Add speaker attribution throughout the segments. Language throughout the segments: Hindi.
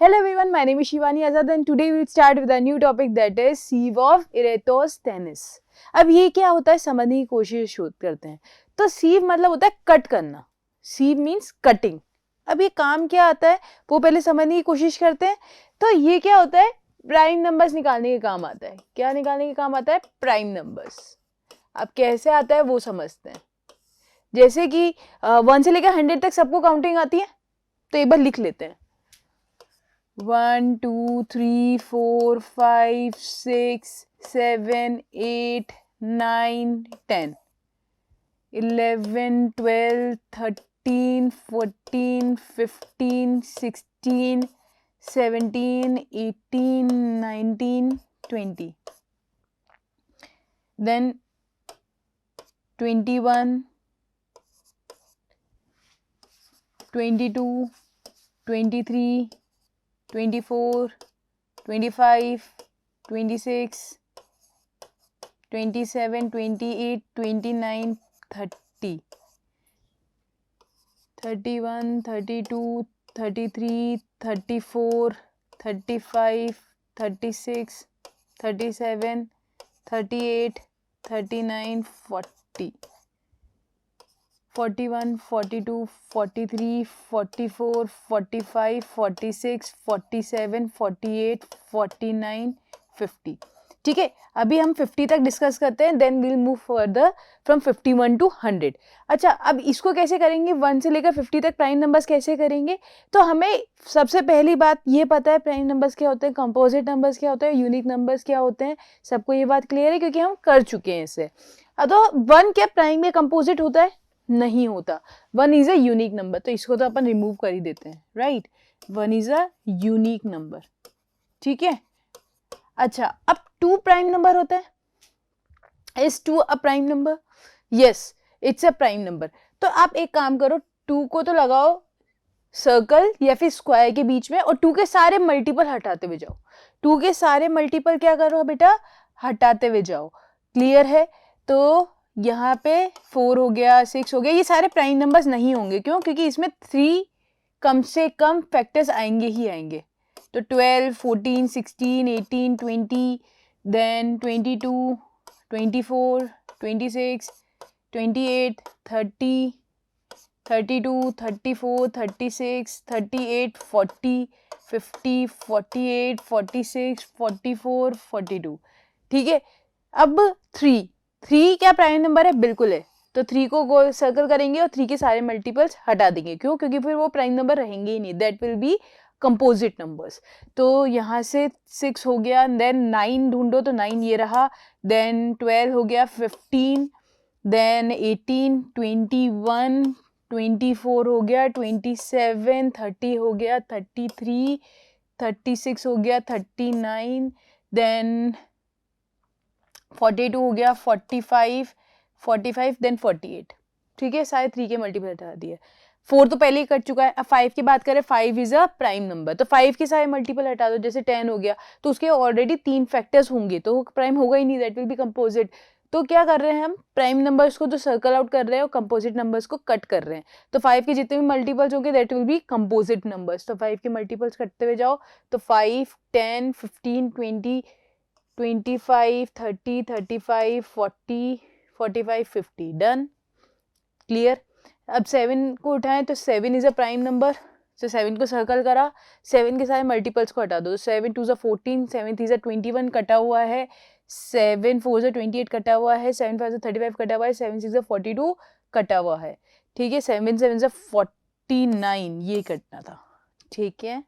Speaker 1: Hello everyone, my name is Shivani Azad and today we'll start with a new topic that is sieve of Eratosthenes. अब ये क्या होता है समझने की कोशिश करते हैं. तो sieve मतलब होता है कट करना. sieve means cutting. अब ये काम क्या आता है वो पहले समझने की कोशिश करते हैं. तो ये क्या होता है प्राइम नंबर्स निकालने के काम आता है. क्या निकालने के काम आता है? Prime numbers. अब कैसे आता है वो समझते हैं. जैसे कि 1 से लेकर 100 तक सबको काउंटिंग आती है तो एक बार लिख लेते हैं. 1 2 3 4 5 6 7 8 9 10 11 12 13 14 15 16 17 18 19 20 then 21 22 23 24 25 26 27 28 29 30 31 32 33 34 35 36 37 38 39 40 41 42 43 44 45 46 47 48 49 50. ठीक है, अभी हम 50 तक डिस्कस करते हैं. Then we'll move further from 51 to 100. अच्छा, अब इसको कैसे करेंगे? 1 से लेकर 50 तक प्राइम नंबर्स कैसे करेंगे? तो हमें सबसे पहली बात ये पता है प्राइम नंबर्स क्या होते हैं, कंपोजिट नंबर्स क्या होते हैं, यूनिक नंबर्स क्या होते हैं. सबको ये बात क्लियर है क्योंकि हम कर चुके हैं इसे. तो 1 क्या प्राइम या कंपोजिट होता है? नहीं होता. 1 इज अ यूनिक नंबर, तो इसको तो अपन रिमूव कर ही देते हैं. Right, 1 is a unique number. ठीक है. अच्छा, अब 2 प्राइम नंबर होता है. Is 2 a prime number? Yes, it's a prime number. तो आप एक काम करो, 2 को तो लगाओ सर्कल या फिर स्क्वायर के बीच में और 2 के सारे मल्टीपल हटाते हुए जाओ. 2 के सारे मल्टीपल क्या करो बेटा? हटाते हुए जाओ. क्लियर है? तो यहाँ पे 4 हो गया, 6 हो गया, ये सारे प्राइम नंबर्स नहीं होंगे. क्यों? क्योंकि इसमें 3 कम से कम फैक्टर्स आएंगे ही आएंगे. तो 12 14 16 18 20 देन 22 24 26 28 30 32 34 36 38 40 50 48 46 44 42. ठीक है. अब 3 क्या प्राइम नंबर है? बिल्कुल है. तो 3 को गोल सर्कल करेंगे और 3 के सारे मल्टीपल्स हटा देंगे. क्यों? क्योंकि फिर वो प्राइम नंबर रहेंगे ही नहीं. That will be composite numbers. तो यहाँ से 6 हो गया, देन 9 ढूंढो तो 9 ये रहा, देन 12 हो गया, 15 देन 18 21 24 हो गया, 27 30 हो गया, 33 36 हो गया, 39 देन 42 हो गया, 45 देन 48. ठीक है, सारे 3 के मल्टीपल हटा दिए. 4 तो पहले ही कट चुका है. अब 5 की बात करें, 5 इज अ प्राइम नंबर. तो 5 के सारे मल्टीपल हटा दो. जैसे 10 हो गया तो उसके ऑलरेडी 3 फैक्टर्स होंगे तो प्राइम होगा ही नहीं. That will be composite. तो क्या कर रहे हैं हम? प्राइम नंबर्स को जो सर्कल आउट कर रहे हैं और कंपोजिट नंबर्स को कट कर रहे हैं. तो 5 के जितने भी मल्टीपल्स होंगे that will be composite numbers. तो 5 के मल्टीपल्स कटते हुए जाओ. तो 5 10 15 20 25 30 35 40 45 50. डन. क्लियर. अब 7 को उठाएं तो 7 इज अ प्राइम नंबर. तो 7 को सर्कल करा, 7 के सारे मल्टीपल्स को हटा दो. 7 2 14, 7 3 21 कटा हुआ है, 7 4 28 कटा हुआ है, 7 5 35 कटा हुआ है, 7 6 42 कटा हुआ है. ठीक है. 7 7 49 ये कटना था. ठीक है,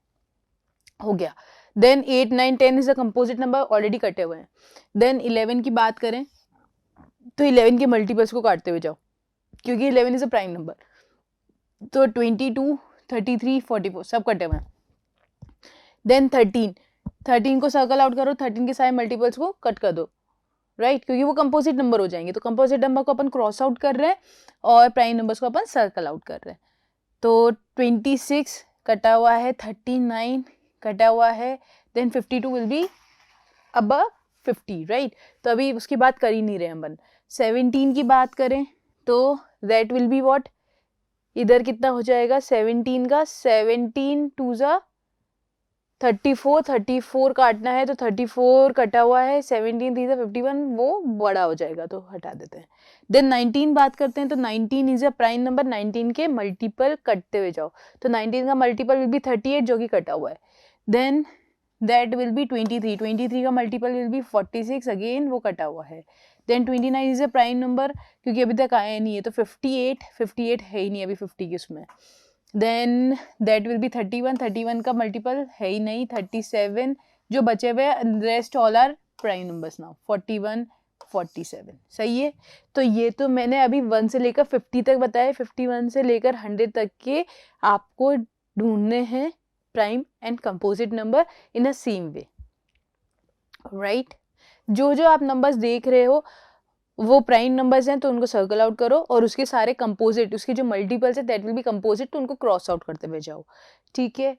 Speaker 1: हो गया. Then 8 9 10 is a composite number, already कटे हुए हैं. देन 11 की बात करें तो 11 के मल्टीपल्स को काटते हुए जाओ क्योंकि 11 इज अ प्राइम नंबर. तो 22 33 44 सब कटे हुए हैं. देन 13 को सर्कल आउट करो, 13 के सारे मल्टीपल्स को कट कर दो. राइट, क्योंकि वो कंपोजिट नंबर हो जाएंगे. तो कंपोजिट नंबर को अपन क्रॉस आउट कर रहे हैं और प्राइम नंबर्स को अपन सर्कल आउट कर रहे हैं. तो 26 कटा हुआ है, 39 कटा हुआ है, then 52 will be above 50. Right, तो अभी उसकी बात कर ही नहीं रहे हम. 17 की बात करें तो दैट विल बी व्हाट? इधर कितना हो जाएगा 17 का? 17 2 जा 34 काटना है तो 34 कटा हुआ है, 17 3 51, वो बड़ा हो जाएगा तो हटा देते हैं। देन 19 बात करते हैं तो 19 इज अ प्राइम नंबर, 19 के मल्टीपल कटते हुए जाओ तो 19 का मल्टीपल विल बी 38 जो कि कटा हुआ है। देन दैट विल बी 23, 23 का मल्टीपल विल बी 46, अगेन वो कटा हुआ है। Then 29 is a prime number क्योंकि अभी तक आया नहीं है तो 58 है ही नहीं अभी 50 की उसमें। देन दैट विल बी 31, 31 का मल्टीपल है ही नहीं, 37 जो बचे हुए rest all are prime numbers now, 41 47 सही है। तो ये तो मैंने अभी 1 से लेकर 50 तक बताया, 51 से लेकर 100 तक के आपको ढूंढने हैं prime and composite number in a same way, right. जो जो आप नंबर्स देख रहे हो वो प्राइम नंबर्स हैं तो उनको सर्कल आउट करो, और उसके सारे कंपोजिट, उसके जो मल्टीपल्स है दैट विल बी कंपोजिट, तो उनको क्रॉस आउट करते हुए जाओ, ठीक है,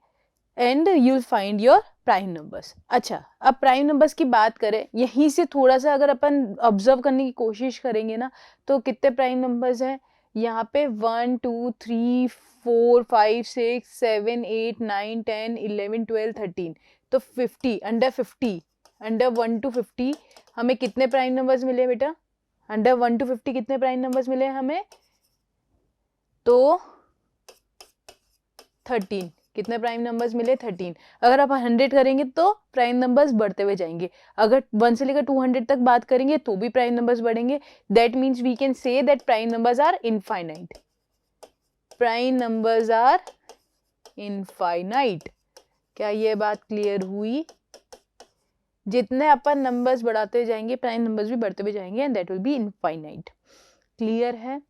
Speaker 1: and you will find your prime numbers. अच्छा, अब प्राइम नंबर्स की बात करें, यहीं से थोड़ा सा अगर अपन ऑब्जर्व करने की कोशिश करेंगे ना तो कितने प्राइम नंबर्स हैं यहाँ पे, 1 2 3 4 5 6 7 8 9 10 11 12 13, तो 50 अंडर 1 to 50 हमें कितने प्राइम नंबर्स मिले बेटा, अंडर 1 to 50 कितने प्राइम नंबर्स मिले हमें, तो 13, कितने प्राइम नंबर्स मिले 13। अगर आप 100 करेंगे तो प्राइम नंबर्स बढ़ते हुए जाएंगे, अगर 1 से लेकर 200 तक बात करेंगे तो भी प्राइम नंबर्स बढ़ेंगे। That means we can say that prime numbers are infinite, prime numbers are infinite. क्या ये बात क्लियर हुई? जितने अपन नंबर्स बढ़ाते जाएंगे प्राइम नंबर्स भी बढ़ते हुए जाएंगे and that will be infinite, clear है।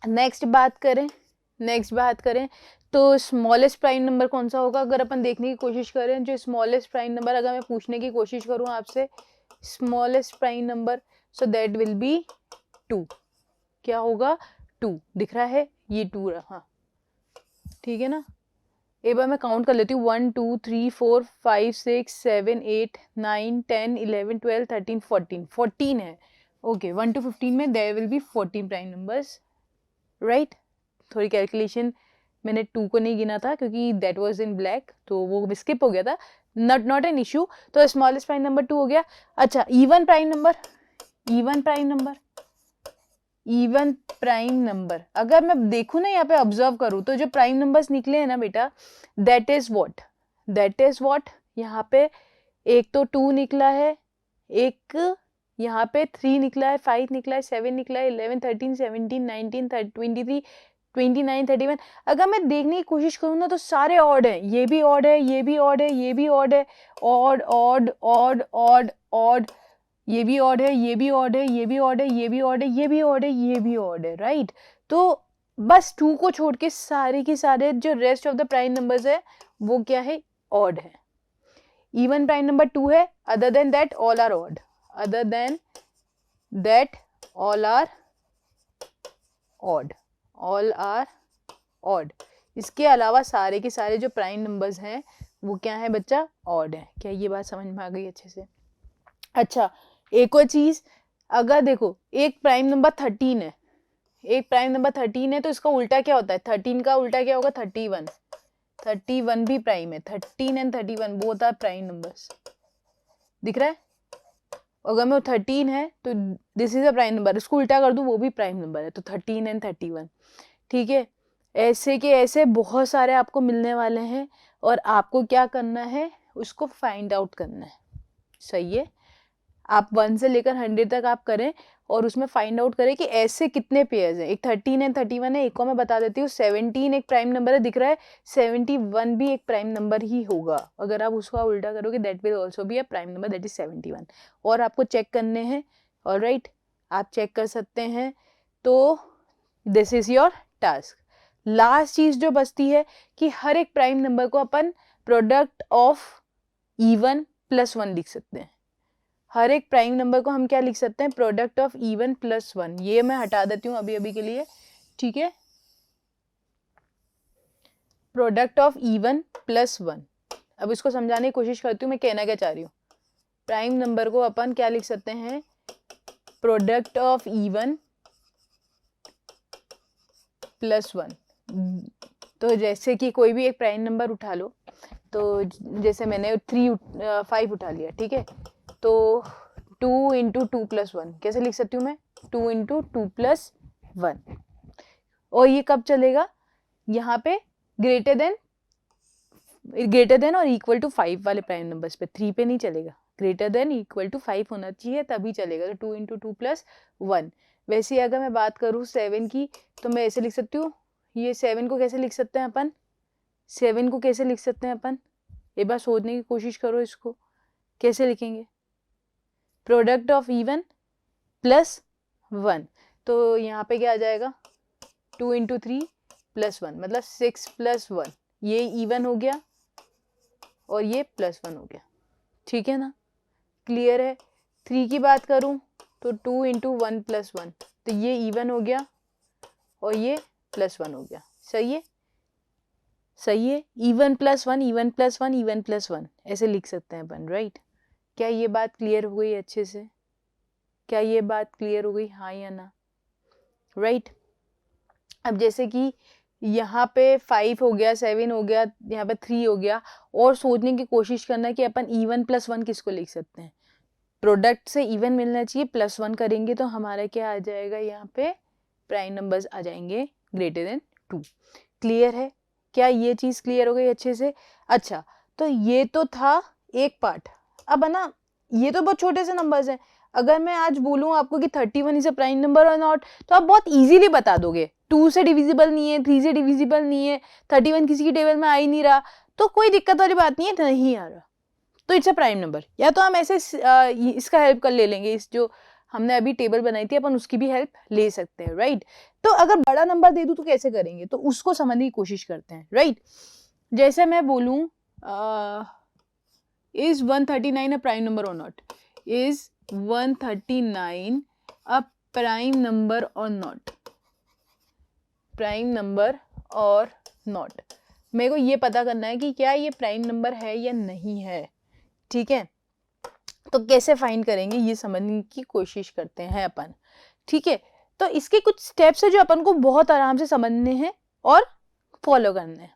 Speaker 1: नेक्स्ट बात करें तो स्मॉलेस्ट प्राइम नंबर कौन सा होगा, अगर अपन देखने की कोशिश करें, जो स्मॉलेस्ट प्राइम नंबर अगर मैं पूछने की कोशिश करूं आपसे, smallest prime number, so that will be 2, क्या होगा 2, दिख रहा है ये 2 रहा, ठीक है ना। एक बार मैं काउंट कर लेती हूँ, 1 2 3 4 5 6 7 8 9 10 11 12 13 14, 14 है, ओके। 1 to 15 में there will be 14 prime numbers, right. थोड़ी कैलकुलेशन मैंने 2 को नहीं गिना था क्योंकि दैट वाज इन ब्लैक तो वो स्किप हो गया था, नॉट एन इशू। तो स्मॉलेस्ट प्राइम नंबर 2 हो गया। अच्छा, इवन प्राइम नंबर अगर मैं देखूं ना यहाँ पे ऑब्जर्व करूं तो जो प्राइम नंबर्स निकले हैं ना बेटा, दैट इज व्हाट यहाँ पे एक तो 2 निकला है, एक यहाँ पे 3 निकला है, 5 निकला है, 7 निकला है, 11 13 17 19 23 29 31। अगर मैं देखने की कोशिश करूँ ना तो सारे ऑड हैं, ये भी ऑड है, ये भी ऑड है, ये भी ऑड है, odd odd odd odd odd, ये भी ऑड है, ये भी ऑड है, ये भी ऑड है, ये भी ऑड है, ये भी ऑड है, ये भी ऑड है, राइट। तो बस 2 को छोड़ के सारे के सारे जो rest of the prime numbers है वो क्या है, ऑड है। इवन प्राइम नंबर 2 है, other than that all are odd, other than that all are odd, all are odd. इसके अलावा सारे के सारे जो प्राइम नंबर्स हैं वो क्या है बच्चा, ऑड है। क्या ये बात समझ में आ गई अच्छे से? अच्छा, एक और चीज, अगर देखो एक प्राइम नंबर 13 है, एक प्राइम नंबर 13 है तो इसका उल्टा क्या होता है, 13 का उल्टा क्या होगा, 31, 31 भी प्राइम है, 13 and 31 both are prime numbers, दिख रहा है। अगर मैं 13 है तो this is a prime number, इसको उल्टा कर दूं वो भी प्राइम नंबर है, तो 13 एंड 31, ठीक है। ऐसे के ऐसे बहुत सारे आपको मिलने वाले हैं और आपको क्या करना है, उसको फाइंड आउट करना है, सही है। आप 1 से लेकर 100 तक आप करें और उसमें फाइंड आउट करें कि ऐसे कितने पेयर्स हैं। एक 13 एंड 31 है, एक को मैं बता देती हूँ, 17 एक प्राइम नंबर है, दिख रहा है, 71 भी एक प्राइम नंबर ही होगा, अगर आप उसका उल्टा करोगे that will also be a prime number, that is 71। और आपको चेक करने हैं, ऑलराइट, आप चेक कर सकते हैं। तो this is your task. Last चीज जो बचती है कि हर एक प्राइम नंबर को अपन प्रोडक्ट ऑफ इवन प्लस 1 लिख सकते हैं। हर एक प्राइम नंबर को हम क्या लिख सकते हैं, प्रोडक्ट ऑफ इवन प्लस 1। ये मैं हटा देती हूँ अभी अभी के लिए, ठीक है, प्रोडक्ट ऑफ इवन प्लस 1। अब इसको समझाने की कोशिश करती हूँ मैं कहना क्या चाह रही हूँ। प्राइम नंबर को अपन क्या लिख सकते हैं, प्रोडक्ट ऑफ इवन प्लस 1। तो जैसे कि कोई भी एक प्राइम नंबर उठा लो, तो जैसे मैंने 5 उठा लिया, ठीक है, तो 2 इंटू 2 प्लस 1 कैसे लिख सकती हूँ मैं, 2 इंटू 2 प्लस 1। और ये कब चलेगा, यहाँ पे ग्रेटर देन और इक्वल टू 5 वाले प्राइम नंबर्स पे, 3 पे नहीं चलेगा, ग्रेटर देन इक्वल टू 5 होना चाहिए तभी चलेगा। तो 2 इंटू 2 प्लस 1। वैसे ही अगर मैं बात करूँ 7 की, तो मैं ऐसे लिख सकती हूँ, ये 7 को कैसे लिख सकते हैं अपन, 7 को कैसे लिख सकते हैं अपन, एक बार सोचने की कोशिश करो, इसको कैसे लिखेंगे, प्रोडक्ट ऑफ इवन प्लस 1। तो यहाँ पे क्या आ जाएगा, 2 इंटू 3 प्लस 1, मतलब 6 प्लस 1, ये इवन हो गया और ये प्लस 1 हो गया, ठीक है ना, क्लियर है। 3 की बात करूं तो 2 इंटू 1 प्लस 1, तो ये इवन हो गया और ये प्लस 1 हो गया, सही है, सही है, even plus 1, even plus 1, even plus 1 ऐसे लिख सकते हैं अपन, राइट। क्या ये बात क्लियर हो गई अच्छे से, क्या ये बात क्लियर हो गई, हाँ या ना, राइट। अब जैसे कि यहाँ पे 5 हो गया, 7 हो गया, यहाँ पे 3 हो गया, और सोचने की कोशिश करना है कि अपन इवन प्लस 1 किसको लिख सकते हैं, प्रोडक्ट से इवन मिलना चाहिए, प्लस 1 करेंगे तो हमारा क्या आ जाएगा, यहाँ पे प्राइम नंबर्स आ जाएंगे ग्रेटर देन 2। क्लियर है, क्या ये चीज क्लियर हो गई अच्छे से। अच्छा, तो ये तो था एक पार्ट। अब है ना, ये तो बहुत छोटे से नंबर्स हैं, अगर मैं आज बोलूं आपको कि 31 इज अ प्राइम नंबर और नॉट, तो आप बहुत इजीली बता दोगे, 2 से डिविजिबल नहीं है, 3 से डिविजिबल नहीं है, 31 किसी की टेबल में आ ही नहीं रहा, तो कोई दिक्कत वाली बात नहीं है, नहीं आ रहा तो इट्स अ प्राइम नंबर। या तो हम ऐसे इसका हेल्प कर ले लेंगे, इस जो हमने अभी टेबल बनाई थी अपन उसकी भी हेल्प ले सकते हैं, राइट। तो अगर बड़ा नंबर दे दूं तो कैसे करेंगे, तो उसको समझने की कोशिश करते हैं, राइट। जैसे मैं बोलूं इज 139 अ प्राइम नंबर और not, is 139 a prime number और नॉट, प्राइम नंबर और नॉट, मेरे को ये पता करना है कि क्या ये प्राइम नंबर है या नहीं है, ठीक है। तो कैसे फाइंड करेंगे ये समझने की कोशिश करते हैं अपन, ठीक है। तो इसके कुछ स्टेप्स है जो अपन को बहुत आराम से समझने हैं और फॉलो करने हैं।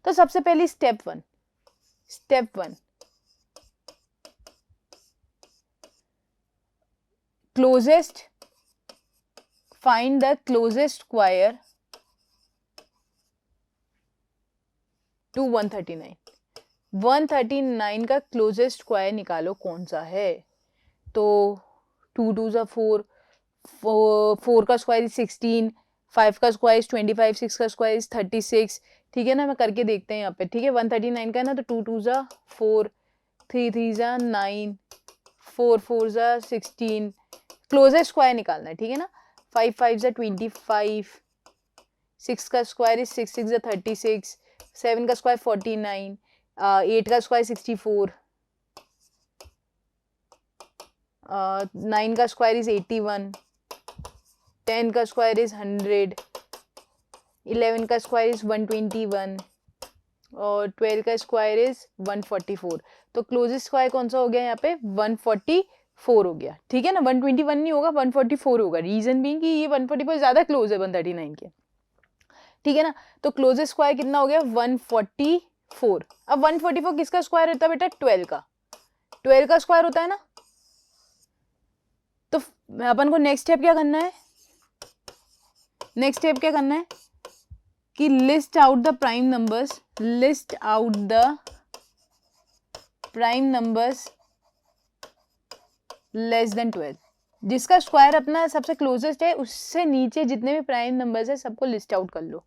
Speaker 1: तो सबसे पहले step one, closest, find the closest square to 139। 139 का क्लोजेस्ट स्क्वायर निकालो कौन सा है, तो 2 2 जा 4, 4 का स्क्वायर इज 16, 5 का स्क्वायर इज 25, 6 का स्क्वायर इज 36, ठीक है ना। मैं करके देखते हैं यहाँ पे, ठीक है। 139 का है ना, तो 2 2 जा 4, 3 3 जा 9, 4 4 जा 16, क्लोजेस्ट स्क्वायर निकालना है, ठीक है ना। 5 5 जा 25, 6 का स्क्वायर इज 6 6 जा 36, 7 का स्क्वायर 49, 8 का स्क्वायर 64, 9 का स्क्वायर इज 81, 10 का स्क्वायर इज 100, 11 का स्क्वायर इज 121 और 12 का स्क्वायर इज 144। तो क्लोजेस्ट स्क्वायर कौन सा हो गया यहाँ पे, 144 हो गया, ठीक है ना। 121 नहीं होगा, 144 होगा, रीजन बीइंग कि ये 144 ज्यादा क्लोज है 139 के, ठीक है ना। तो क्लोजेस्ट स्क्वायर कितना हो गया, 144। अब 144 किसका स्क्वायर होता है बेटा, 12 का, 12 का स्क्वायर होता है ना। तो अपन को नेक्स्ट स्टेप क्या करना है, नेक्स्ट स्टेप क्या करना है कि list out the prime numbers, list out the prime numbers less than 12। जिसका स्क्वायर अपना सबसे क्लोजेस्ट है उससे नीचे जितने भी प्राइम नंबर्स है सबको लिस्ट आउट कर लो।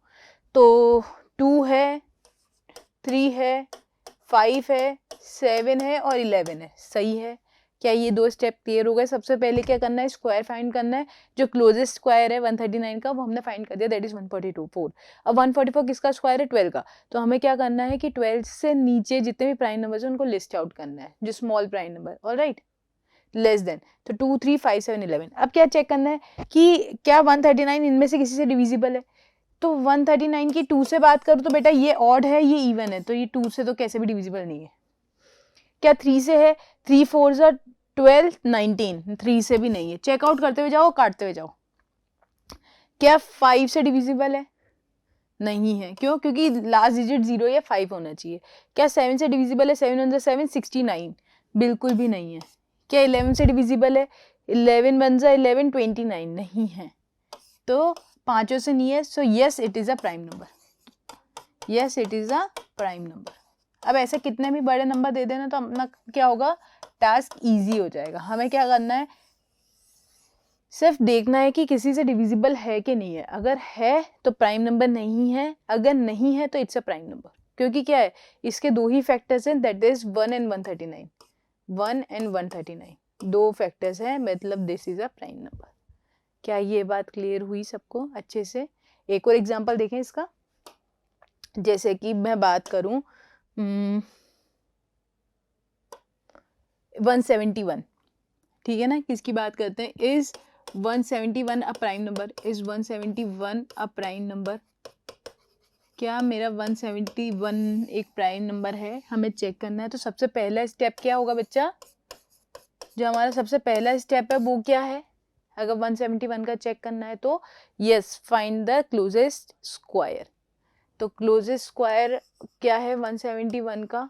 Speaker 1: तो 2 है, 3 है, 5 है, 7 है और 11 है, सही है। क्या ये 2 स्टेप क्लियर हो गए। सबसे पहले क्या करना है, स्क्वायर फाइंड करना है, जो क्लोजेस्ट स्क्वायर है 139 का वो हमने फाइंड कर दिया, दैट इज 142। अब 144 किसका स्क्वायर है, 12 का। तो हमें क्या करना है कि 12 से नीचे जितने भी प्राइम नंबर्स हैं उनको लिस्ट आउट करना है, जो small prime number, alright, less than. तो 2 3 5 7 11। अब क्या चेक करना है कि क्या 139 इनमें से किसी से डिविजिबल है। तो 139 की 2 से बात करूँ तो बेटा ये ऑड है, ये इवन है, तो ये 2 से तो कैसे भी डिविजिबल नहीं है। क्या 3 से है, 3 4 जा 12 19, 3 से भी नहीं है। चेकआउट करते हुए जाओ, काटते हुए जाओ। क्या 5 से डिविजिबल है, नहीं है। क्यों? क्योंकि लास्ट डिजिट 0 या 5 होना चाहिए। क्या 7 से डिविजिबल है? 7 × 7 69, बिल्कुल भी नहीं है। क्या 11 से डिविजिबल है? 11 × 11 29, नहीं है। तो पांचों से नहीं है, so yes it is a prime number, yes it is a prime number. अब ऐसे कितने भी बड़े नंबर दे देना तो अपना क्या होगा, टास्क ईजी हो जाएगा। हमें क्या करना है, सिर्फ देखना है कि किसी से डिविजिबल है कि नहीं है। अगर है तो प्राइम नंबर नहीं है, अगर नहीं है तो इट्स अ प्राइम नंबर। क्योंकि क्या है, इसके दो ही फैक्टर्स हैं, दैट इज 1 and 139, 1 and 139, दो फैक्टर्स हैं, मतलब this is a prime number. क्या ये बात क्लियर हुई सबको अच्छे से? एक और एग्जांपल देखें इसका। जैसे कि मैं बात करूं 171, ठीक है ना, किसकी बात करते हैं? Is 171 a prime number? Is 171 a prime number? क्या मेरा 171 एक प्राइम नंबर है? हमें चेक करना है। तो सबसे पहला स्टेप क्या होगा बच्चा? जो हमारा सबसे पहला स्टेप है वो क्या है? अगर 171 का चेक करना है तो yes, find the closest square. तो क्लोजेस्ट स्क्वायर क्या है 171 का?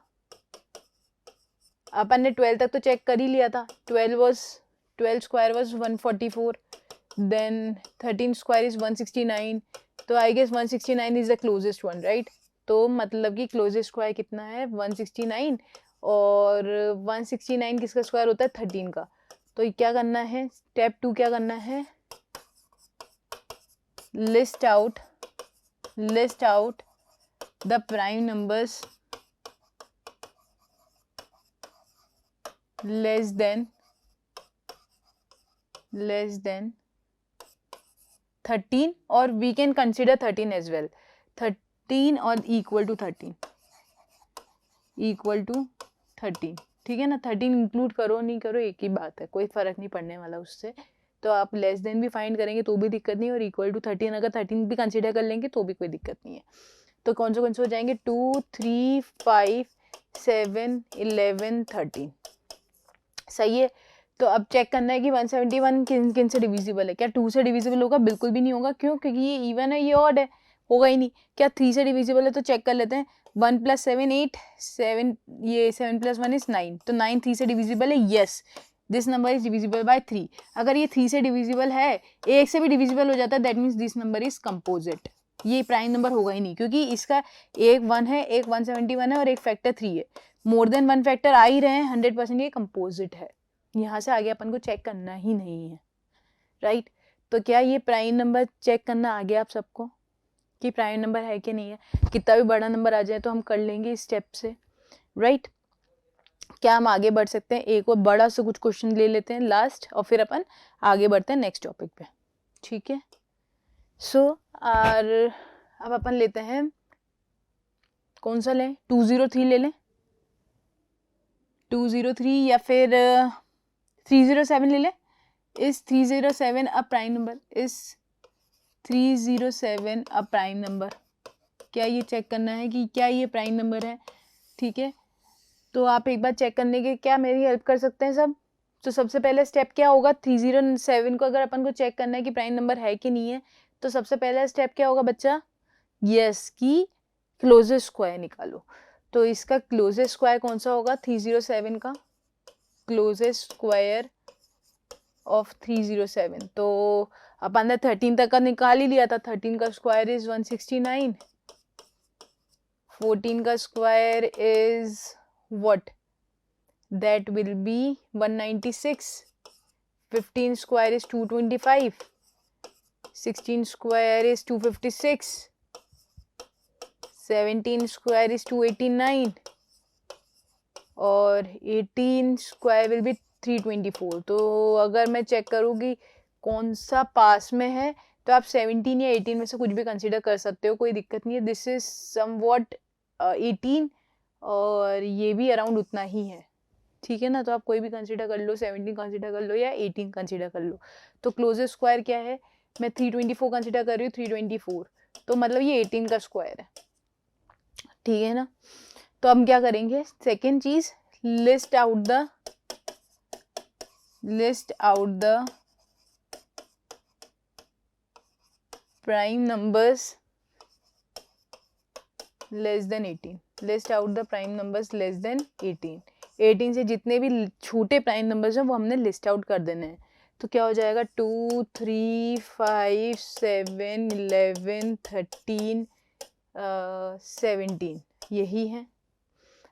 Speaker 1: अपन ने 12 तक तो चेक कर ही लिया था। 12 square was 144, then 13 square is 169, तो I guess 169 is the closest one, right? तो मतलब कि क्लोजेस्ट स्क्वायर कितना है? 169, और 169 किसका स्क्वायर होता है? 13 का। तो क्या करना है, स्टेप 2 क्या करना है? List out the prime numbers less than 13, और we can consider 13 as well, 13 और equal to 13, ठीक है ना? 13 इंक्लूड करो नहीं करो एक ही बात है, कोई फर्क नहीं पड़ने वाला उससे। तो आप लेस देन भी फाइंड करेंगे तो भी दिक्कत नहीं, और इक्वल टू 13 अगर 13 भी कंसिडर कर लेंगे तो भी कोई दिक्कत नहीं है। तो कौन से हो जाएंगे? 2, 3, 5, 7, 11, 13, सही है। तो अब चेक करना है कि 171 किन किन से डिविजिबल है। क्या 2 से डिविजिबल होगा? बिल्कुल भी नहीं होगा। क्यों? क्योंकि ये इवन है, ये ऑड है, होगा ही नहीं। क्या 3 से डिविजिबल है? तो चेक कर लेते हैं। 1 + 7 8, 7, ये 7 + 1 इज 9, तो 9 3 से डिविजिबल है, yes this number is divisible by 3। अगर ये 3 से डिविजिबल है, एक से भी डिविजिबल हो जाता है, that means this number is composite. ये प्राइम नंबर होगा ही नहीं, क्योंकि इसका एक 1 है, एक 171 है, और एक फैक्टर 3 है। मोर देन 1 फैक्टर आ ही रहे हैं, 100% ये कंपोजिट है। यहाँ से आगे अपन को चेक करना ही नहीं है, राइट? तो क्या ये प्राइम नंबर चेक करना आ गया आप सबको कि प्राइम नंबर है कि नहीं है? कितना भी बड़ा नंबर आ जाए तो हम कर लेंगे इस स्टेप से, राइट? क्या हम आगे बढ़ सकते हैं? एक और बड़ा सा कुछ क्वेश्चन ले लेते हैं लास्ट, और फिर अपन आगे बढ़ते हैं नेक्स्ट टॉपिक पे, ठीक है? सो और अब अपन लेते हैं, कौन सा लें? 203 ले लें, 203, या फिर 307 ले लें। Is 307 a prime number? Is 307 a prime number? क्या ये चेक करना है कि क्या ये प्राइम नंबर है, ठीक है? तो आप एक बार चेक करने के क्या मेरी हेल्प कर सकते हैं सब? तो सबसे पहले स्टेप क्या होगा? 307 को अगर अपन को चेक करना है कि प्राइम नंबर है कि नहीं है, तो सबसे पहला स्टेप क्या होगा बच्चा? यस, की क्लोजेस्ट स्क्वायर निकालो। तो इसका क्लोजेस्ट स्क्वायर कौन सा होगा? 307 का क्लोजेस्ट स्क्वायर ऑफ 307, तो अपन ने 13 तक का निकाल ही लिया था। 13 का स्क्वायर इज 169, 14 का square is what? That will be 196, 15 square is 225, 16 square is 256, 17 square is 289, और 18 स्क्वायर विल बी 324। तो अगर मैं चेक करूँगी कौन सा पास में है, तो आप 17 या 18 में से कुछ भी कंसीडर कर सकते हो, कोई दिक्कत नहीं है। दिस इज समवॉट 18, और ये भी अराउंड उतना ही है, ठीक है ना? तो आप कोई भी कंसीडर कर लो, 17 कंसीडर कर लो या 18 कंसीडर कर लो। तो क्लोजेस्ट स्क्वायर क्या है? मैं 324 कंसीडर कर रही हूँ, 324, तो मतलब ये 18 का स्क्वायर है, ठीक है ना? तो हम क्या करेंगे? सेकेंड चीज, list out the prime numbers less than 18. List out the prime numbers less than 18. 18 से जितने भी छोटे प्राइम नंबर्स हैं वो हमने लिस्ट आउट कर देने हैं. तो क्या हो जाएगा 2, 3, 5, 7, 11, 13, 17 यही है.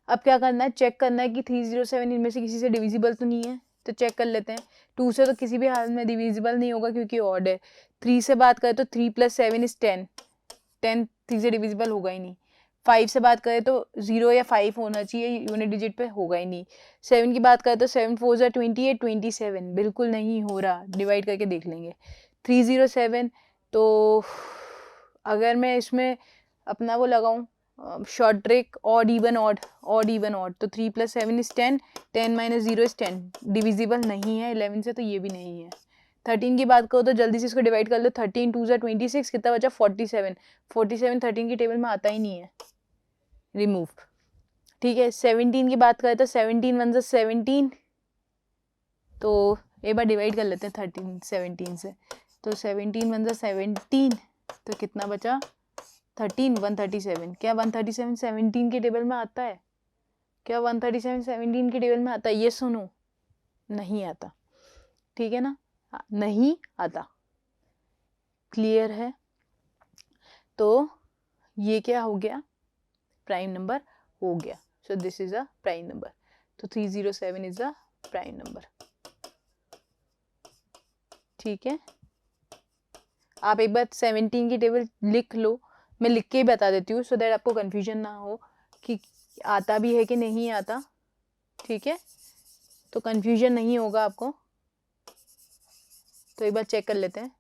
Speaker 1: अब क्या करना है, चेक करना है कि 307 इनमें से किसी से डिविजिबल तो नहीं है. तो चेक कर लेते हैं. 2 से तो किसी भी हाल में डिविजिबल नहीं होगा क्योंकि ऑड है. 3 से बात करें तो 3 + 7 = 10. 10 3 से डिविजिबल होगा ही नहीं. 5 से बात करें तो 0 या 5 होना चाहिए, यूनिट डिजिट पे होगा ही नहीं. 7 की बात करें तो 7 4 = 28, 27 बिल्कुल नहीं हो रहा. डिवाइड करके देख लेंगे. 307 तो अगर मैं इसमें अपना वो लगाऊं short trick, odd even odd, odd even odd, तो 3 + 7 = 10, 10 - 0 = 10. डिविजिबल नहीं है 11 से, तो ये भी नहीं है. 13 की बात करो तो जल्दी से इसको डिवाइड कर लो. 13 2 = 26, कितना बचा 47. 47 13 की टेबल में आता ही नहीं है, रिमूव. ठीक है. 17 की बात करें तो 17 1 = 17. तो एक बार डिवाइड कर लेते हैं 13 17 से. तो 17 1 = 17, तो कितना बचा 13 137. क्या 137 17 की टेबल में आता है? क्या 137 17 की टेबल में आता है? ये सुनो, नहीं आता. ठीक है ना, नहीं आता. क्लियर है? तो ये क्या हो गया, प्राइम नंबर हो गया. So this is a prime number. तो 307 इज अ प्राइम नंबर. ठीक है. आप एक बार 17 की टेबल लिख लो, मैं लिख के ही बता देती हूँ सो दैट आपको कंफ्यूजन ना हो कि आता भी है कि नहीं आता. ठीक है, तो कंफ्यूजन नहीं होगा आपको. तो एक बार चेक कर लेते हैं.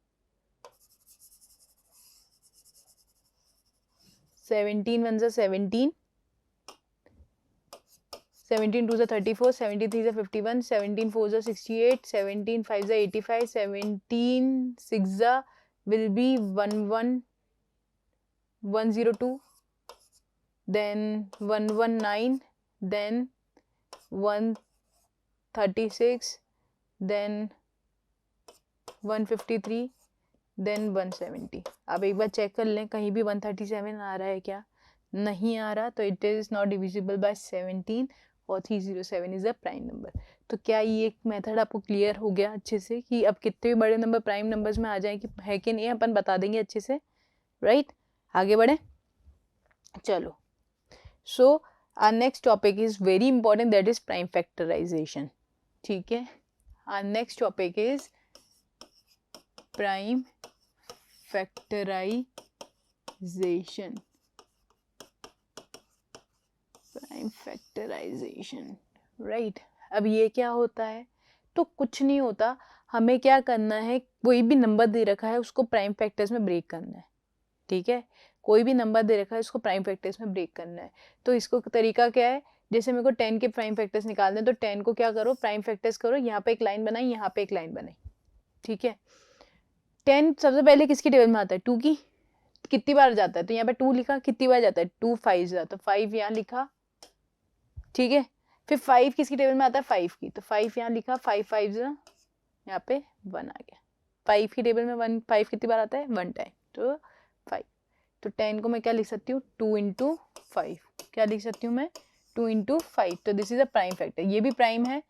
Speaker 1: 17 1 = 17, 17 2 = 34, 17 3 = 51, 17 4 = 68, 17 5 = 85, 17 6 will be 10102, then 119, then 136, then 153, then 170. अब एक बार चेक कर लें कहीं भी 137 आ रहा है क्या. नहीं आ रहा, तो it is not divisible by 17 और 307 इज अ प्राइम नंबर. तो क्या ये एक मेथड आपको क्लियर हो गया अच्छे से कि अब कितने भी बड़े नंबर प्राइम नंबर्स में आ जाए कि है कि नहीं, अपन बता देंगे अच्छे से. राइट, आगे बढ़े. चलो. So our next topic is very important, that is prime factorisation. ठीक है, our next topic is prime factorisation. Prime factorisation. Right. अब ये क्या होता है, तो कुछ नहीं होता. हमें क्या करना है, कोई भी नंबर दे रखा है उसको प्राइम फैक्टर्स में ब्रेक करना है. ठीक है, कोई भी नंबर दे रखा है उसको प्राइम फैक्टर्स में ब्रेक करना है. तो इसको तरीका क्या है, जैसे मेरे को 10 के प्राइम फैक्टर्स निकालने हैं, तो 10 को क्या करो, प्राइम फैक्टर्स करो. यहाँ पे एक लाइन बनाई, यहाँ पे एक लाइन बनाई. ठीक है. 10 सबसे पहले किसकी टेबल में आता है, 2 की. कितनी बार जाता है, तो यहाँ पे 2 लिखा. कितनी बार जाता है, 2 5 जाता है, 5 यहाँ लिखा. ठीक है. फिर 5 किसकी टेबल में आता है, 5 की. तो 5 यहाँ लिखा, 5 5 यहाँ पे 1 आ गया. 5 की टेबल में 1 5 कितनी बार आता है, 1 टाइम. तो 5. तो 10 को मैं क्या लिख सकती हूँ, 2 × 5. क्या लिख सकती हूँ मैं, 2 × 5. तो this is a prime factor. ये भी प्राइम है,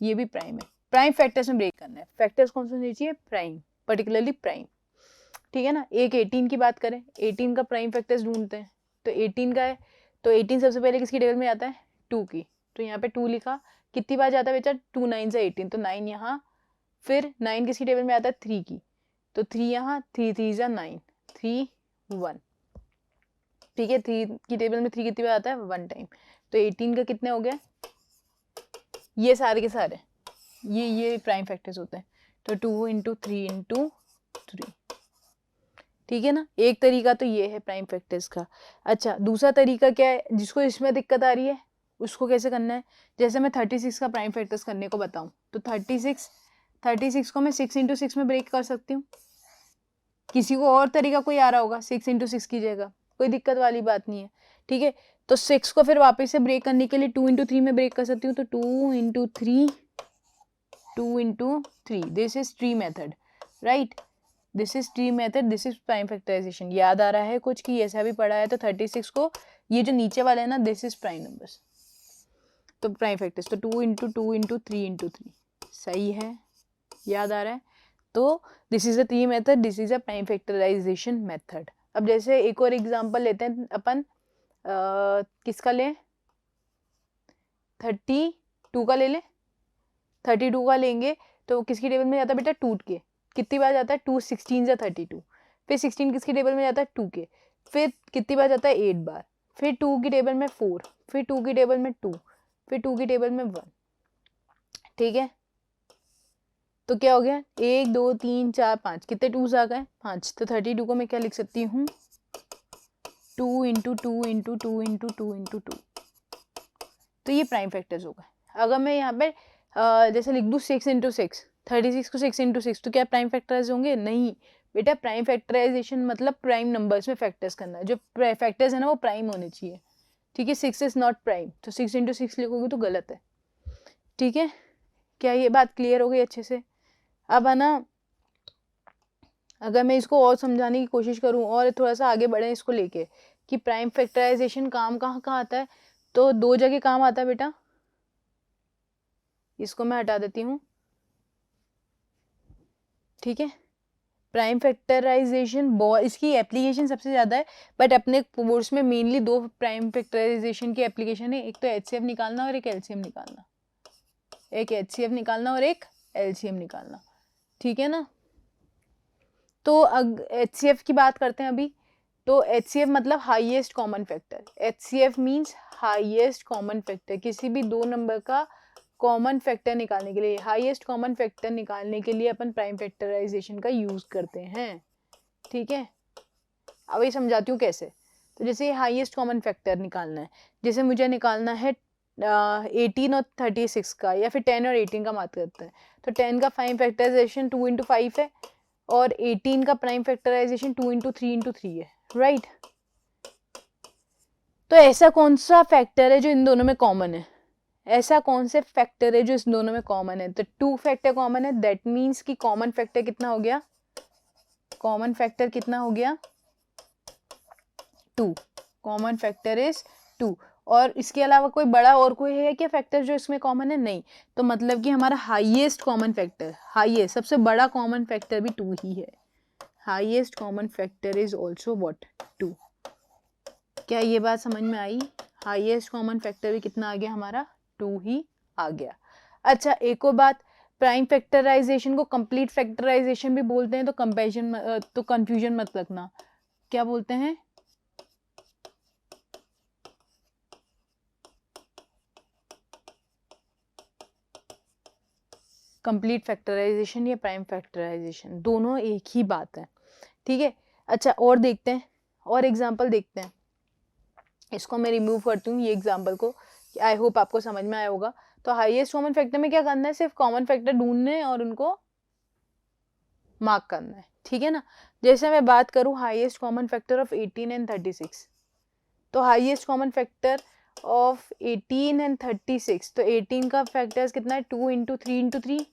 Speaker 1: ये भी प्राइम है. प्राइम फैक्टर्स में ब्रेक करना है. फैक्टर्स कौन से होने चाहिए, प्राइम, पर्टिकुलरली प्राइम. ठीक है ना. एक 18 की बात करें, 18 का प्राइम फैक्टर्स ढूंढते हैं. तो 18 का है, तो 18 सबसे पहले किसकी टेबल में आता है, 2 की. तो यहाँ पे 2 लिखा. कितनी बार जाता है बेटा, 2 9 = 18, तो 9 यहाँ. फिर 9 किसकी टेबल में आता है, 3 की. तो 3 यहाँ, 3 3 = 9, 3 1. ठीक है. 3 की टेबल में 3 कितनी बार आता है, 1 टाइम. तो 18 का कितने हो गए, ये सारे के सारे ये प्राइम फैक्टर्स होते हैं. तो 2 × 3 × 3. ठीक है ना. एक तरीका तो ये है प्राइम फैक्टर्स का. अच्छा, दूसरा तरीका क्या है, जिसको इसमें दिक्कत आ रही है उसको कैसे करना है. जैसे मैं 36 का प्राइम फैक्टर्स करने को बताऊं, तो 36 को मैं 6 × 6 में ब्रेक कर सकती हूँ. किसी को और तरीका कोई आ रहा होगा 6 × 6 की जगह, कोई दिक्कत वाली बात नहीं है. ठीक है. तो 6 को फिर वापस से ब्रेक करने के लिए 2 × 3 में ब्रेक कर सकती हूँ. तो 2 × 3, 2 × 3, this is tree method. Right. This is tree method, this is prime factorisation. याद आ रहा है कुछ कि ऐसा भी पढ़ा है? तो 36 को ये जो नीचे वाला है ना, दिस इज प्राइम नंबर्स, तो प्राइम फैक्टर्स, तो 2 इंटू 2 इंटू 3 इंटू 3, सही है, याद आ रहा है? तो this is a tree method, this is a prime factorisation method. अब जैसे एक और एग्जांपल लेते हैं अपन, किसका लें? 32 का ले लें। 32 का लेंगे तो किसकी टेबल में जाता है बेटा? 2 के। कितनी बार जाता है? 2 16 या 32। फिर 16 किसकी टेबल में जाता है? 2 के। फिर कितनी बार जाता है? 8 बार। फिर 2 की टेबल में 4, फिर 2 की टेबल में 2, फिर 2 की टेबल में 1। ठीक है, तो क्या हो गया? 1 2 3 4 5, कितने 2s आ गए? 5। तो 32 को मैं क्या लिख सकती हूँ? 2 इंटू 2 इंटू 2 इंटू 2 इंटू 2। तो ये प्राइम फैक्टर्स हो गए। अगर मैं यहाँ पे जैसे लिख दूँ 6 इंटू 6, 36 को 6 इंटू 6, तो क्या प्राइम फैक्टराइज होंगे? नहीं बेटा, प्राइम फैक्टराइजेशन मतलब प्राइम नंबर्स में फैक्टर्स करना है। जो फैक्टर्स है ना वो प्राइम होने चाहिए। ठीक है, 6 इज नॉट प्राइम, तो 6 इंटू 6 लिखोगे तो गलत है। ठीक है, क्या ये बात क्लियर हो गई अच्छे से? अब है ना, अगर मैं इसको और समझाने की कोशिश करूं और थोड़ा सा आगे बढ़े इसको लेके कि प्राइम फैक्टराइजेशन काम कहाँ कहाँ आता है, तो 2 जगह काम आता है बेटा। इसको मैं हटा देती हूँ। ठीक है, प्राइम फैक्टराइजेशन इसकी एप्लीकेशन सबसे ज़्यादा है, बट अपने कोर्स में मेनली 2 प्राइम फैक्टराइजेशन की एप्लीकेशन है। एक तो एचसीएफ निकालना और एक एलसीएम निकालना। एक एचसीएफ निकालना और एक एलसीएम निकालना। ठीक है ना? तो एचसीएफ की बात करते हैं अभी। तो एचसीएफ मतलब highest common factor. HCF means highest common factor. किसी भी 2 नंबर का कॉमन फैक्टर निकालने के लिए, हाईएस्ट कॉमन फैक्टर निकालने के लिए अपन प्राइम फैक्टराइजेशन का यूज करते हैं। ठीक है, अब ये समझाती हूँ कैसे। तो जैसे हाईएस्ट कॉमन फैक्टर निकालना है, जैसे मुझे निकालना है 18 और 36 का, या फिर 10 और 18 का बात करते हैं। तो 10 का प्राइम फैक्टराइजेशन 2 इंटू 5 है, और 18 का प्राइम फैक्टराइजेशन 2 इंटू 3 इंटू 3 है, राइट? तो ऐसा कौन सा फैक्टर है जो इन दोनों में कॉमन है? ऐसा कौन से फैक्टर है जो इस दोनों में कॉमन है? तो 2 फैक्टर कॉमन है, दैट मीन्स कि कॉमन फैक्टर कितना हो गया? कॉमन फैक्टर कितना हो गया? 2। Common factor is 2। और इसके अलावा कोई बड़ा और कोई है क्या फैक्टर जो इसमें कॉमन है? नहीं। तो मतलब कि हमारा हाईएस्ट कॉमन फैक्टर, हाईएस्ट सबसे बड़ा कॉमन फैक्टर भी 2 ही है। Highest common factor is also what? 2। क्या ये बात समझ में आई? हाईएस्ट कॉमन फैक्टर भी कितना आ गया हमारा? 2 ही आ गया। अच्छा, एक और बात, प्राइम फैक्टराइजेशन को कंप्लीट फैक्टराइजेशन भी बोलते हैं, तो कंपैरिजन तो कंफ्यूजन मत रखना। क्या बोलते हैं? कंप्लीट फैक्टराइजेशन या प्राइम फैक्टराइजेशन, दोनों एक ही बात है। ठीक है, अच्छा और देखते हैं, और एग्जांपल देखते हैं। इसको मैं रिमूव करती हूँ, ये एग्जांपल को। आई होप आपको समझ में आया होगा। तो हाईएस्ट कॉमन फैक्टर में क्या करना है? सिर्फ कॉमन फैक्टर ढूंढने हैं और उनको मार्क करना है। ठीक है ना? जैसे मैं बात करूँ highest common factor of 18 and 36, तो highest common factor of 18 and 36, तो 18 का फैक्टर्स कितना है? 2 इंटू 3 इंटू 3,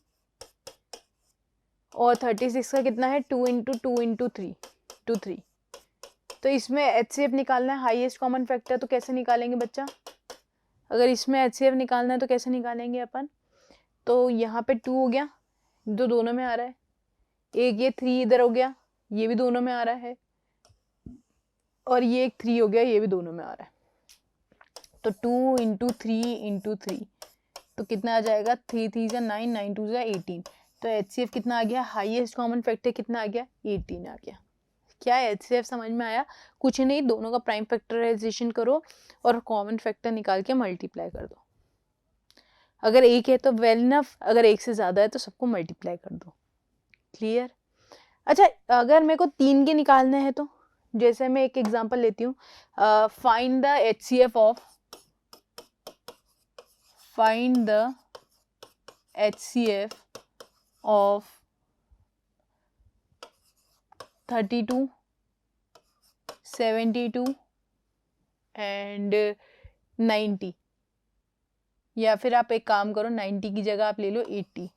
Speaker 1: और 36 का कितना है? 2 इंटू 2 इंटू 3 टू 3। तो इसमें एचसीएफ निकालना है हाईएस्ट कॉमन फैक्टर, तो कैसे निकालेंगे बच्चा? अगर इसमें एचसीएफ निकालना है तो कैसे निकालेंगे अपन? तो यहाँ पे 2 हो गया, जो दोनों में आ रहा है। एक ये 3 इधर हो गया, ये भी दोनों में आ रहा है। और ये एक 3 हो गया, ये भी दोनों में आ रहा है। तो 2 इंटू 3 इंटू 3, तो कितना आ जाएगा? 3 3 जा 9, 9 2 जा 18। तो एचसीएफ कितना आ गया? हाईएस्ट कॉमन फैक्टर कितना आ गया? 18 आ गया। क्या एचसीएफ समझ में आया? कुछ नहीं, दोनों का प्राइम फैक्टराइजेशन करो और कॉमन फैक्टर निकाल के मल्टीप्लाई कर दो। अगर एक है तो वेल इनफ, अगर एक से ज्यादा है तो सबको मल्टीप्लाई कर दो। क्लियर? अच्छा, अगर मेरे को 3 के निकालने हैं तो जैसे मैं एक एग्जांपल लेती हूँ, find the HCF of, find the HCF of 32, 72 and 90, या फिर आप एक काम करो, 90 की जगह आप ले लो 80।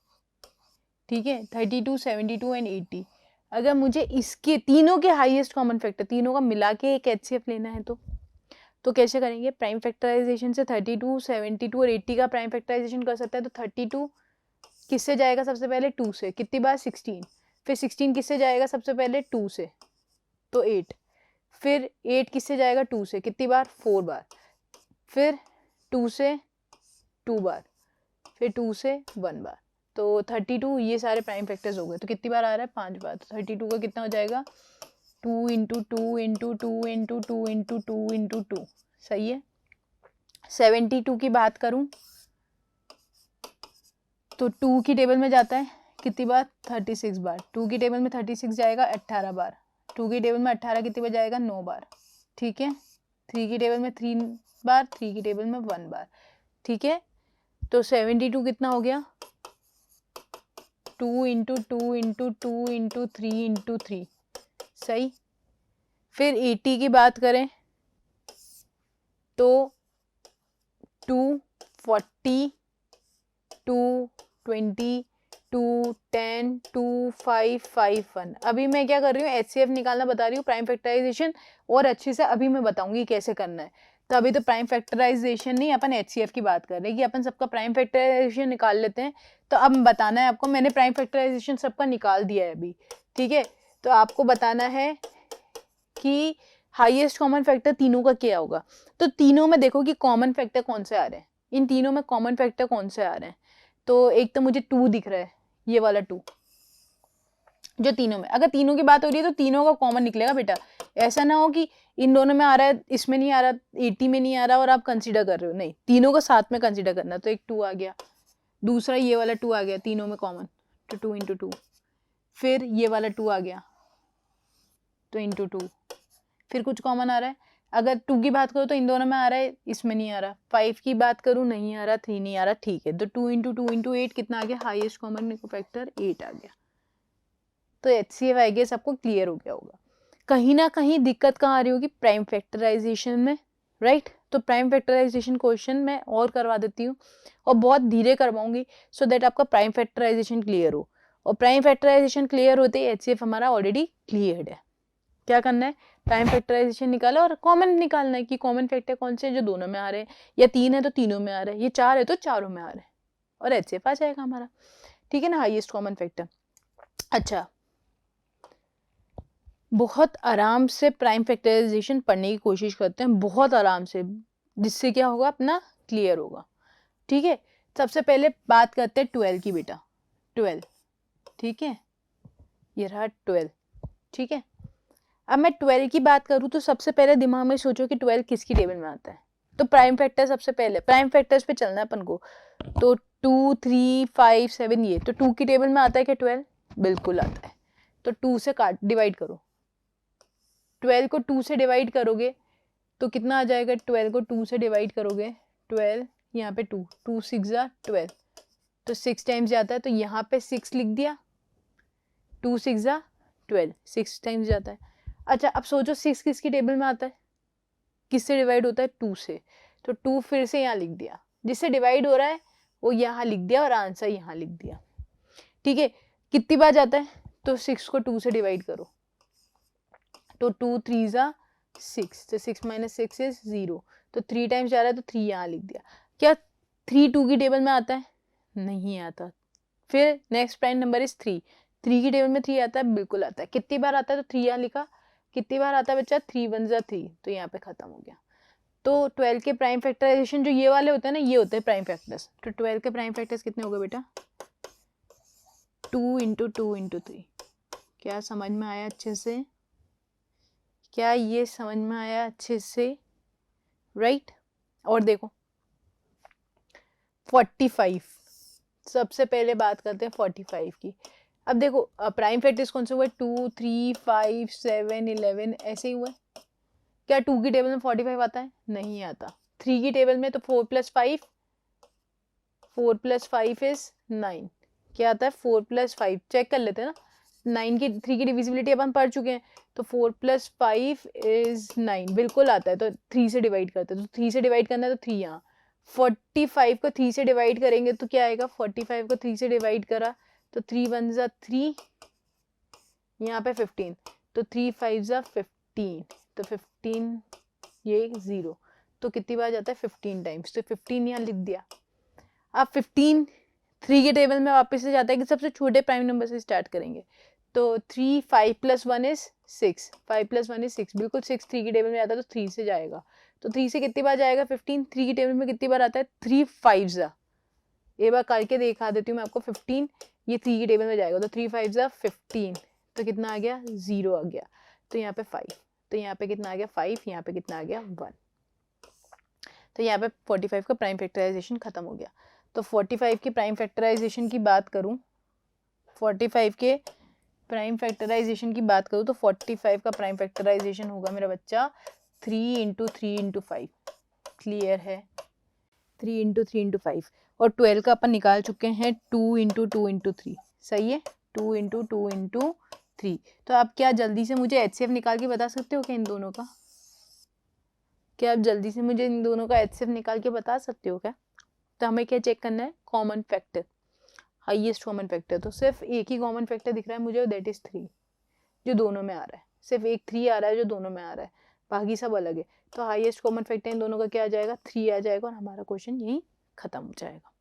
Speaker 1: ठीक है, 32, 72 एंड 80। अगर मुझे इसके तीनों के हाईएस्ट कॉमन फैक्टर, तीनों का मिला के एक HCF लेना है तो कैसे करेंगे? प्राइम फैक्टराइजेशन से 32, 72 और 80 का प्राइम फैक्टराइजेशन कर सकते हैं। तो 32 किससे जाएगा सबसे पहले? 2 से। कितनी बार? 16। फिर 16 किससे जाएगा सबसे पहले? 2 से, तो 8। फिर 8 किससे जाएगा? 2 से। कितनी बार? 4 बार। फिर 2 से 2 बार, फिर 2 से 1 बार। तो 32 ये सारे प्राइम फैक्टर्स हो गए। तो कितनी बार आ रहा है? 5 बार। तो 32 का कितना हो जाएगा? 2 into 2 into 2 into 2 into 2 into 2। सही है। 72 की बात करूं तो 2 की टेबल में जाता है कितनी बार? 36 बार। 2 की टेबल में 36 जाएगा 18 बार। 2 की टेबल में 18 कितनी बार जाएगा? 9 बार। ठीक है। 3 की टेबल में 3 बार, 3 की टेबल में 1 बार। ठीक है। तो 72 कितना हो गया? 2 इंटू 2 इंटू 2 इंटू 3 इंटू 3। सही। फिर 80 की बात करें तो 2, 40, 2, 20, 2, 10, 2, 5, 5, 1। अभी मैं क्या कर रही हूँ? HCF निकालना बता रही हूँ, प्राइम फैक्टराइजेशन और अच्छे से अभी मैं बताऊंगी कैसे करना है। तो अभी तो प्राइम फैक्टराइजेशन नहीं, अपन HCF की बात कर रहे हैं कि अपन सबका प्राइम फैक्टराइजेशन निकाल लेते हैं। तो अब बताना है आपको, मैंने प्राइम फैक्टराइजेशन सबका निकाल दिया है अभी। ठीक है। तो आपको बताना है कि हाईएस्ट कॉमन फैक्टर तीनों का क्या होगा। तो तीनों में देखो कि कॉमन फैक्टर कौन से आ रहे हैं। इन तीनों में कॉमन फैक्टर कौन से आ रहे हैं? तो एक तो मुझे 2 दिख रहा है, ये वाला 2 जो तीनों में। अगर तीनों की बात हो रही है तो तीनों का कॉमन निकलेगा बेटा। ऐसा ना हो कि इन दोनों में आ रहा है, इसमें नहीं आ रहा, 80 में नहीं आ रहा और आप कंसीडर कर रहे हो। नहीं, तीनों को साथ में कंसीडर करना। तो एक 2 आ गया, दूसरा ये वाला 2 आ गया तीनों में कॉमन, तो 2 इंटू 2। फिर ये वाला 2 आ गया तो इंटू 2। फिर कुछ कॉमन आ रहा है। अगर 2 की बात करो तो इन दोनों में आ रहा है, इसमें नहीं आ रहा। 5 की बात करूँ, नहीं आ रहा। 3 नहीं आ रहा। ठीक है। तो 2 इंटू 2 इंटू 8 कितना आ गया? हाईएस्ट कॉमन फैक्टर 8 आ गया। तो HCF आई गेस आपको क्लियर हो गया होगा। कहीं ना कहीं दिक्कत कहाँ आ रही होगी? प्राइम फैक्टराइजेशन में, राइट। तो प्राइम फैक्टराइजेशन क्वेश्चन मैं और करवा देती हूँ और बहुत धीरे करवाऊंगी सो दैट आपका प्राइम फैक्टराइजेशन क्लियर हो। और प्राइम फैक्टराइजेशन क्लियर होते ही HCF हमारा ऑलरेडी क्लियर्ड है। क्या करना है? प्राइम फैक्टराइजेशन निकाला और कॉमन निकालना है कि कॉमन फैक्टर कौन से हैं जो दोनों में आ रहे हैं, या 3 है तो तीनों में आ रहे हैं, ये 4 है तो चारों में आ रहे हैं, और HCF आ जाएगा हमारा। ठीक है ना, हाईएस्ट कॉमन फैक्टर। अच्छा, बहुत आराम से प्राइम फैक्टराइजेशन पढ़ने की कोशिश करते हैं, बहुत आराम से, जिससे क्या होगा? अपना क्लियर होगा। ठीक है। सबसे पहले बात करते हैं 12 की बेटा। 12, ठीक है, ये रहा 12। ठीक है। अब मैं 12 की बात करूँ तो सबसे पहले दिमाग में सोचो कि 12 किसकी टेबल में आता है। तो प्राइम फैक्टर सबसे पहले, प्राइम फैक्टर्स पे चलना है अपन को। तो 2, 3, 5, 7 ये तो 2 की टेबल में आता है क्या 12? बिल्कुल आता है। तो 2 से काट डिवाइड करो। 12 को 2 से डिवाइड करोगे तो कितना आ जाएगा? 12 को 2 से डिवाइड करोगे, 12 यहाँ पे 2, 2 6 जा 12, तो 6 टाइम्स जाता है। तो यहाँ पे 6 लिख दिया, 2 6 जा 12, 6 टाइम्स जाता है। अच्छा, अब सोचो 6 किसकी टेबल में आता है? किससे डिवाइड होता है? 2 से। तो 2 फिर से यहाँ लिख दिया, जिससे डिवाइड हो रहा है वो यहाँ लिख दिया और आंसर यहाँ लिख दिया। ठीक है। कितनी बार जाता है? तो 6 को 2 से डिवाइड करो, तो 2 3 जा 6, तो 6 माइनस 6 इज 0, तो 3 टाइम्स जा रहा है तो 3 यहाँ लिख दिया। क्या 3 2 की टेबल में आता है? नहीं आता। फिर नेक्स्ट प्राइम नंबर इज 3, 3 की टेबल में 3 आता है? बिल्कुल आता है। कितनी बार आता है? तो 3 यहाँ लिखा। कितनी बार आता है बच्चा? 3 1 जा 3, तो यहाँ पे खत्म हो गया। तो 12 के प्राइम फैक्टराइजेशन जो ये वाले होते हैं ना, ये होते हैं प्राइम फैक्टर्स। तो 12 के प्राइम फैक्टर्स कितने हो गए बेटा? 2 इंटू 2 इंटू 3। क्या समझ में आया अच्छे से? क्या ये समझ में आया अच्छे से? राइट। और देखो 45, सबसे पहले बात करते हैं 45 की। अब देखो प्राइम फैक्टर्स कौन से हुए? 2 3 5 7 11 ऐसे ही हुए। क्या 2 की टेबल में 45 आता है? नहीं आता। 3 की टेबल में तो 4 + 5, 4 + 5 इज 9। क्या आता है? 4 + 5 चेक कर लेते हैं ना। 9 की 3 की डिविजिबिलिटी अपन पढ़ चुके हैं। तो 4 + 5 इज 9, बिल्कुल आता है। तो 3 से डिवाइड करते हैं, तो 3 से डिवाइड करना है तो 3 यहाँ। 45 को 3 से डिवाइड करेंगे तो क्या आएगा? 45 को 3 से डिवाइड करा तो 3 1 जा 3, यहाँ पे 15, तो 3 5 ज़ा 15, तो 15 ये 0, तो कितनी बार जाता है 15 टाइम्स, तो 15 यहाँ लिख दिया। अब 15 3 के टेबल में वापस से जाता है कि सबसे छोटे प्राइम नंबर से स्टार्ट करेंगे, तो 3 5 + 1 इज 6, 5 + 1 इज 6, बिल्कुल 6 3 के टेबल में आता है तो 3 से जाएगा, तो 3 से कितनी बार जाएगा 15, 3 के टेबल में कितनी बार आता है 3 5 ज़ा, एक बार करके दिखा देती हूँ मैं आपको, 15 ये 3 के टेबल में जाएगा, तो 3 5 ज़ा 15, तो कितना आ गया 0 आ गया, तो यहाँ पे 5, तो यहाँ पे कितना आ गया 5, यहाँ पे कितना आ गया 1, तो यहाँ पे 45 का प्राइम फैक्टराइजेशन खत्म हो गया। तो 45 की प्राइम फैक्टराइजेशन की बात करूँ, 45 के प्राइम फैक्टराइजेशन की बात करूँ तो 45 का प्राइम फैक्टराइजेशन होगा मेरा बच्चा 3 × 3 × 5, क्लियर है, 3 × 3 × 5, और 12 का अपन निकाल चुके हैं 2 × 2 × 3, सही है, 2 × 2 × 3। तो आप क्या जल्दी से मुझे HCF निकाल के बता सकते हो क्या इन दोनों का? क्या आप जल्दी से मुझे इन दोनों का HCF निकाल के बता सकते हो क्या? तो हमें क्या चेक करना है, common factor, highest common factor, तो सिर्फ एक ही कॉमन फैक्टर दिख रहा है मुझे, दैट इज 3, जो दोनों में आ रहा है, सिर्फ एक 3 आ रहा है जो दोनों में आ रहा है, बाकी सब अलग है, तो हाईएस्ट कॉमन फैक्टर इन दोनों का क्या आ जाएगा 3 आ जाएगा, और हमारा क्वेश्चन यही खत्म हो जाएगा।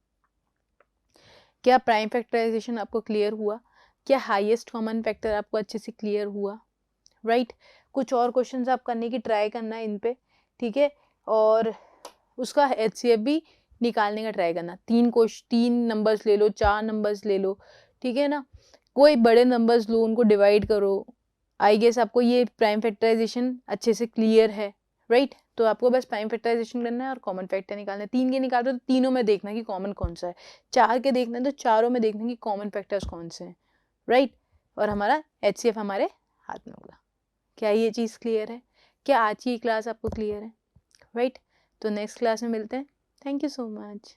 Speaker 1: क्या प्राइम फैक्टराइजेशन आपको क्लियर हुआ? क्या हाईएस्ट कॉमन फैक्टर आपको अच्छे से क्लियर हुआ? राइट, कुछ और क्वेश्चंस आप करने की ट्राई करना इन पे, ठीक है, और उसका HCF भी निकालने का ट्राई करना, 3 नंबर्स ले लो, 4 नंबर्स ले लो, ठीक है ना, कोई बड़े नंबर्स लो, उनको डिवाइड करो। आई गेस आपको ये प्राइम फैक्टराइजेशन अच्छे से क्लियर है, राइट। तो आपको बस प्राइम फैक्टराइजेशन करना है और कॉमन फैक्टर निकालना है। 3 के निकालते हो तो तीनों में देखना कि कॉमन कौन सा है, 4 के देखना है तो चारों में देखना कि कॉमन फैक्टर्स कौन से हैं, राइट, और हमारा HCF हमारे हाथ में होगा। क्या ये चीज़ क्लियर है? क्या आज की क्लास आपको क्लियर है? राइट, तो नेक्स्ट क्लास में मिलते हैं। Thank you so much.